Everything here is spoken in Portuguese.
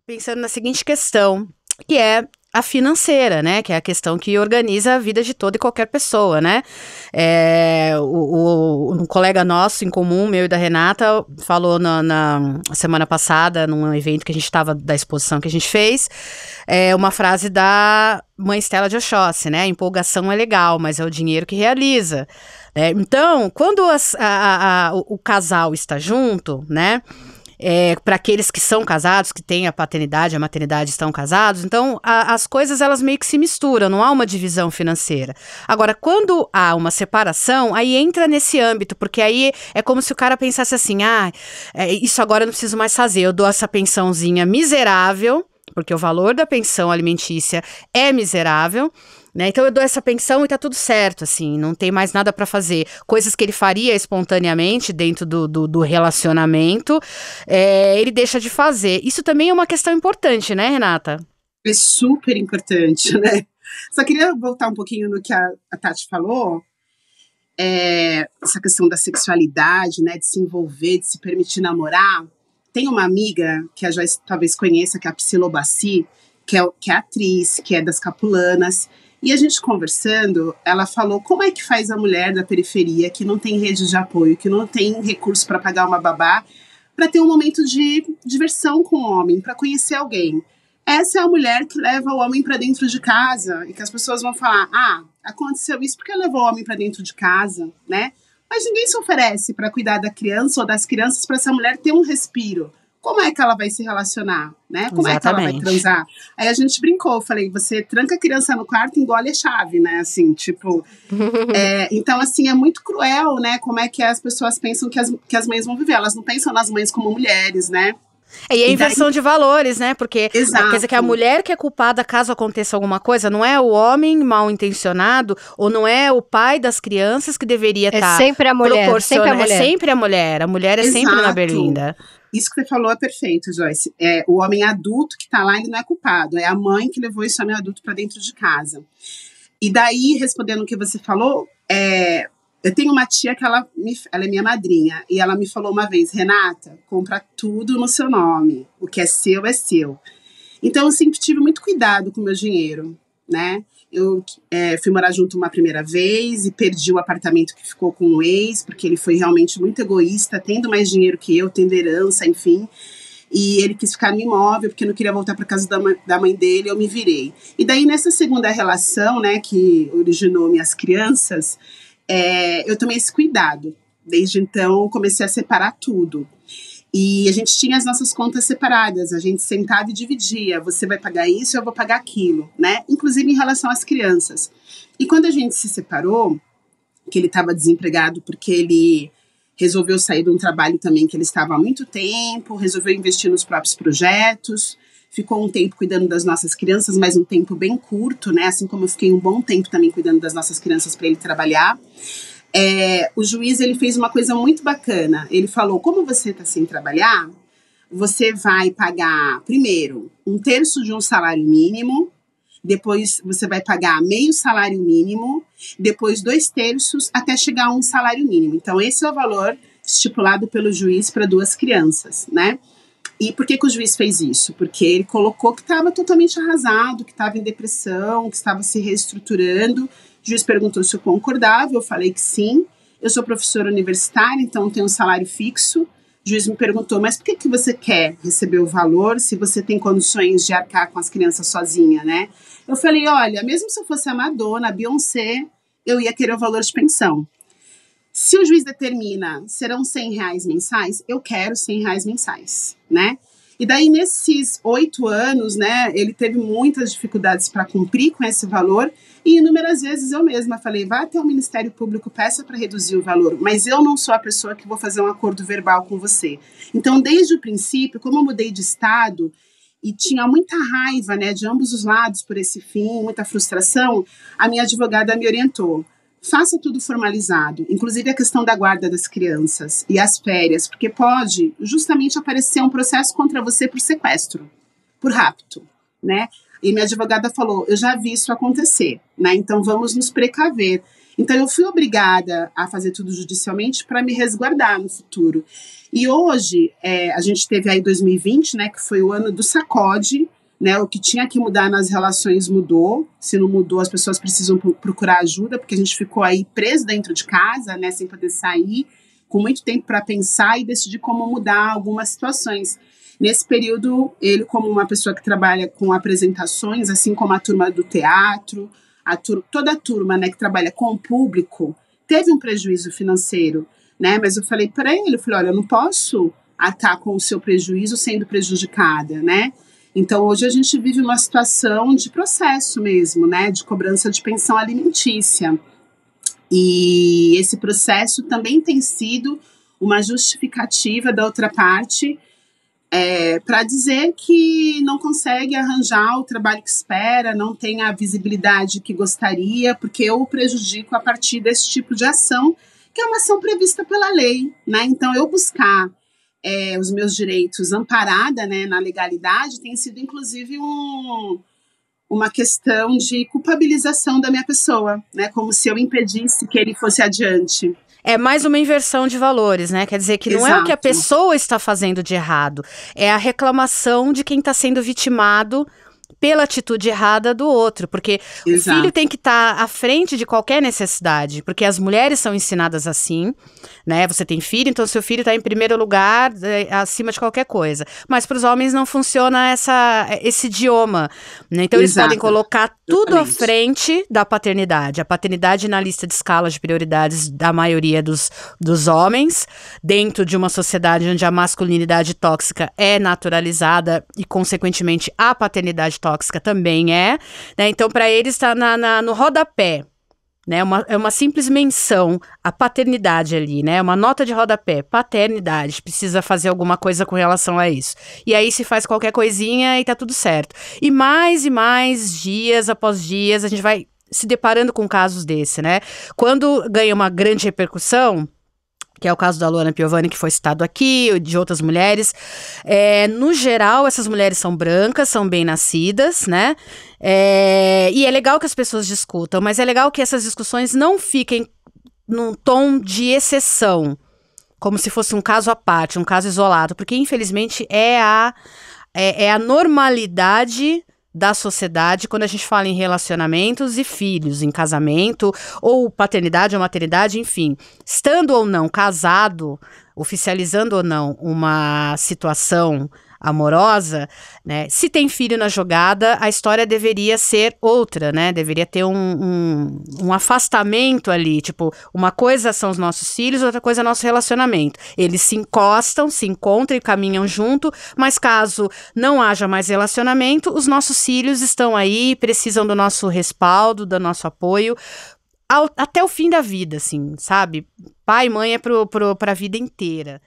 pensando na seguinte questão, que é a financeira, né? Que é a questão que organiza a vida de toda e qualquer pessoa, né? Um colega nosso em comum, meu e da Renata, falou na semana passada, num evento que a gente estava, da exposição que a gente fez, uma frase da mãe Stella de Oxóssi, né? A empolgação é legal, mas é o dinheiro que realiza. Então, quando o casal está junto, né? Para aqueles que são casados, que têm a paternidade, a maternidade, estão casados, então as coisas elas meio que se misturam, não há uma divisão financeira. Agora, quando há uma separação, aí entra nesse âmbito, porque aí é como se o cara pensasse assim, isso agora eu não preciso mais fazer, eu dou essa pensãozinha miserável, porque o valor da pensão alimentícia é miserável, né? Então eu dou essa pensão e tá tudo certo, assim, não tem mais nada para fazer. Coisas que ele faria espontaneamente dentro do relacionamento, ele deixa de fazer. Isso também é uma questão importante, né, Renata? É super importante, né? Só queria voltar um pouquinho no que a Tati falou, essa questão da sexualidade, né, de se envolver, de se permitir namorar. Tem uma amiga que a Joyce talvez conheça, que é a Priscila Obassi, que é atriz, que é das Capulanas. E a gente conversando, ela falou como é que faz a mulher da periferia que não tem rede de apoio, que não tem recurso para pagar uma babá, para ter um momento de diversão com o homem, para conhecer alguém. Essa é a mulher que leva o homem para dentro de casa e que as pessoas vão falar, aconteceu isso porque levou o homem para dentro de casa, né? Mas ninguém se oferece para cuidar da criança ou das crianças para essa mulher ter um respiro. Como é que ela vai se relacionar, né? Como é que ela vai transar? Aí a gente brincou, falei, você tranca a criança no quarto e engole a chave, né? Assim, tipo... então, assim, é muito cruel, né? Como é que as pessoas pensam que as mães vão viver. Elas não pensam nas mães como mulheres, né? E a inversão de valores, né? Porque quer dizer que a mulher que é culpada caso aconteça alguma coisa, não é o homem mal intencionado, ou não é o pai das crianças que deveria estar sempre a mulher, sempre a mulher. É sempre a mulher. A mulher é sempre na berlinda. Isso que você falou é perfeito, Joyce. O homem adulto que está lá, ele não é culpado. É a mãe que levou esse homem adulto para dentro de casa. E daí, respondendo o que você falou, eu tenho uma tia que ela é minha madrinha. E ela me falou uma vez, Renata, compra tudo no seu nome. O que é seu, é seu. Então, eu sempre tive muito cuidado com o meu dinheiro, né? Eu fui morar junto uma primeira vez e perdi o apartamento que ficou com o ex, porque ele foi realmente muito egoísta, tendo mais dinheiro que eu, tendo herança, enfim. E ele quis ficar no imóvel, porque não queria voltar para casa da mãe dele, eu me virei. E daí, nessa segunda relação, né, que originou minhas crianças, eu tomei esse cuidado. Desde então, comecei a separar tudo. E a gente tinha as nossas contas separadas, a gente sentava e dividia, você vai pagar isso, eu vou pagar aquilo, né? Inclusive em relação às crianças. E quando a gente se separou, que ele estava desempregado porque ele resolveu sair de um trabalho também que ele estava há muito tempo, resolveu investir nos próprios projetos, ficou um tempo cuidando das nossas crianças, mas um tempo bem curto, né? Assim como eu fiquei um bom tempo também cuidando das nossas crianças para ele trabalhar. O juiz ele fez uma coisa muito bacana. Ele falou, como você está sem trabalhar, você vai pagar, primeiro, 1/3 de um salário mínimo, depois você vai pagar meio salário mínimo, depois 2/3 até chegar a um salário mínimo. Então, esse é o valor estipulado pelo juiz para 2 crianças, né? E por que o juiz fez isso? Porque ele colocou que estava totalmente arrasado, que estava em depressão, que estava se reestruturando. O juiz perguntou se eu concordava, eu falei que sim. Eu sou professora universitária, então tenho um salário fixo. O juiz me perguntou, mas por que você quer receber o valor se você tem condições de arcar com as crianças sozinha, né? Eu falei, olha, mesmo se eu fosse a Madonna, a Beyoncé, eu ia querer o valor de pensão. Se o juiz determina, serão R$100 mensais, eu quero R$100 mensais, né? E daí, nesses 8 anos, né, ele teve muitas dificuldades para cumprir com esse valor e inúmeras vezes eu mesma falei, vá até o Ministério Público, peça para reduzir o valor, mas eu não sou a pessoa que vou fazer um acordo verbal com você. Então, desde o princípio, como eu mudei de estado e tinha muita raiva, né, de ambos os lados por esse fim, muita frustração, a minha advogada me orientou. Faça tudo formalizado, inclusive a questão da guarda das crianças e as férias, porque pode justamente aparecer um processo contra você por sequestro, por rapto, né? E minha advogada falou, eu já vi isso acontecer, né? Então vamos nos precaver. Então eu fui obrigada a fazer tudo judicialmente para me resguardar no futuro. E hoje, a gente teve aí 2020, né, que foi o ano do sacode, né, o que tinha que mudar nas relações mudou. Se não mudou, as pessoas precisam procurar ajuda, porque a gente ficou aí preso dentro de casa, né, sem poder sair, com muito tempo para pensar e decidir como mudar algumas situações. Nesse período, ele, como uma pessoa que trabalha com apresentações, assim como a turma do teatro, toda a turma, né, que trabalha com o público, teve um prejuízo financeiro, né? Mas eu falei para ele, olha, eu não posso estar com o seu prejuízo sendo prejudicada, né? Então, hoje a gente vive uma situação de processo mesmo, né, de cobrança de pensão alimentícia. E esse processo também tem sido uma justificativa da outra parte para dizer que não consegue arranjar o trabalho que espera, não tem a visibilidade que gostaria, porque eu o prejudico a partir desse tipo de ação, que é uma ação prevista pela lei, né? Então, eu buscar os meus direitos amparada, né, na legalidade tem sido, inclusive, uma questão de culpabilização da minha pessoa, né? Como se eu impedisse que ele fosse adiante. É mais uma inversão de valores, né? Quer dizer que não é o que a pessoa está fazendo de errado, é a reclamação de quem está sendo vitimado pela atitude errada do outro, porque o filho tem que estar à frente de qualquer necessidade, porque as mulheres são ensinadas assim, né? Você tem filho, então seu filho está em primeiro lugar, acima de qualquer coisa. Mas para os homens não funciona esse idioma, né? Então eles podem colocar tudo à frente da paternidade. A paternidade na lista de escala de prioridades da maioria dos homens, dentro de uma sociedade onde a masculinidade tóxica é naturalizada e, consequentemente, a paternidade tóxica também né? Então, para eles está no rodapé, né? É uma simples menção, a paternidade ali, né? Uma nota de rodapé, paternidade, precisa fazer alguma coisa com relação a isso. E aí se faz qualquer coisinha e tá tudo certo. E mais, dias após dias, a gente vai se deparando com casos desse, né? Quando ganha uma grande repercussão, que é o caso da Luana Piovani, que foi citado aqui, de outras mulheres. No geral, essas mulheres são brancas, são bem nascidas, né? E é legal que as pessoas discutam, mas é legal que essas discussões não fiquem num tom de exceção, como se fosse um caso à parte, um caso isolado, porque infelizmente é a normalidade da sociedade quando a gente fala em relacionamentos e filhos, em casamento, ou paternidade ou maternidade, enfim. Estando ou não casado, oficializando ou não uma situação amorosa, né? Se tem filho na jogada, a história deveria ser outra, né? Deveria ter um afastamento ali, tipo, uma coisa são os nossos filhos, outra coisa é nosso relacionamento. Eles se encostam, se encontram e caminham junto, mas caso não haja mais relacionamento, os nossos filhos estão aí, precisam do nosso respaldo, do nosso apoio, até o fim da vida, assim, sabe? Pai e mãe é pra vida inteira.